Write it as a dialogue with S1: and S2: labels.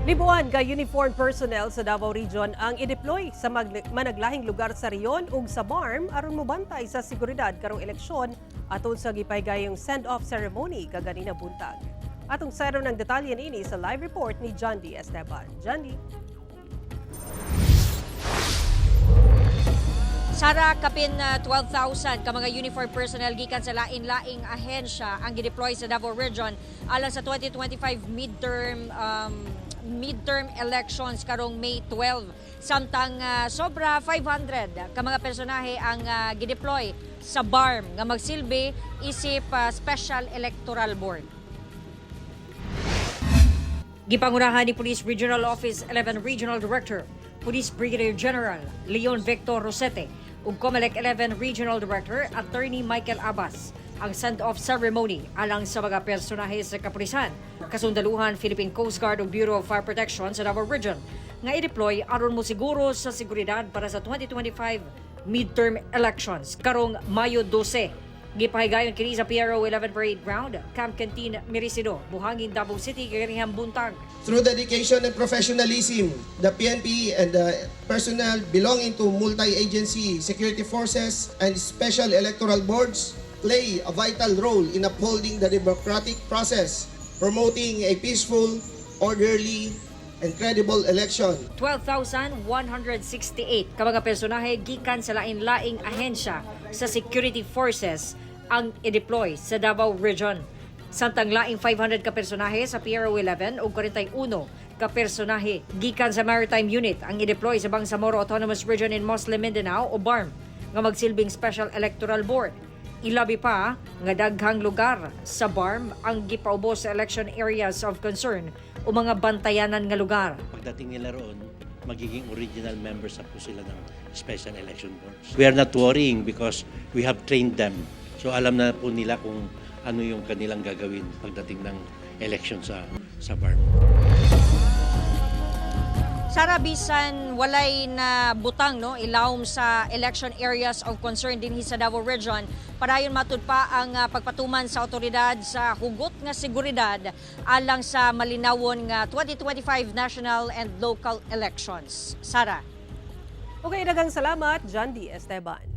S1: Libuan ka uniform personnel sa Davao Region ang i-deploy sa managlahing lugar sa rehiyon ug sa BARM aron mobantay sa seguridad karong eleksyon aton sa gipaygayong send-off ceremony kaganina buntag. Atong sero ng detalye niini sa live report ni John D. Esteban. John D.
S2: Sara, kapin 12,000 ka mga uniform personnel gikan sa lain-laing ahensya ang gideploy sa Davao Region alang sa 2025 midterm elections karong May 12. Samtang sobra 500 ka mga personahe ang gideploy sa BARM nga magsilbi isip Special Electoral Board. Gipangunahan ni Police Regional Office 11 Regional Director, Police Brigadier General Leon Victor Rosete ug COMELEC 11 Regional Director Attorney Michael Abbas ang send-off ceremony alang sa mga personahe sa kapulisan, kasundaluhan Philippine Coast Guard ug Bureau of Fire Protection sa Davao Region nga i-deploy aron mo siguro sa seguridad para sa 2025 midterm elections karong Mayo 12. Gipahigayon kini sa PRO 11 Parade Ground, Camp Canteen, Merisido, Buhangin, Davao City, Kaganihang Buntag.
S3: Through dedication and professionalism, the PNP and the personnel belonging to multi-agency security forces and special electoral boards play a vital role in upholding the democratic process, promoting a peaceful, orderly, and credible election.
S2: 12,168 ka mga personahe gikan sa lain-laing ahensya sa security forces ang i-deploy sa Davao Region. Samtang laing 500 ka personahe sa PRO 11 o 41 ka personahe gikan sa Maritime Unit ang i-deploy sa Bangsamoro Autonomous Region in Muslim Mindanao o BARM nga magsilbing Special Electoral Board. Ilabi pa nga daghang lugar sa BARM ang gipaubos sa election areas of concern o mga bantayanan nga lugar.
S4: Pagdating nila roon, magiging original members na po sila ng Special Election Boards. We are not worrying because we have trained them. So alam na po nila kung ano yung kanilang gagawin pagdating ng election sa BARM.
S2: Sara, bisan walay na butang ilawom sa election areas of concern dinhi sa Davao Region, padayon matud pa ang pagpatuman sa otoridad sa hugot nga seguridad alang sa malinawon nga 2025 national and local elections. Sara.
S1: Okay, daghang salamat, John D. Esteban.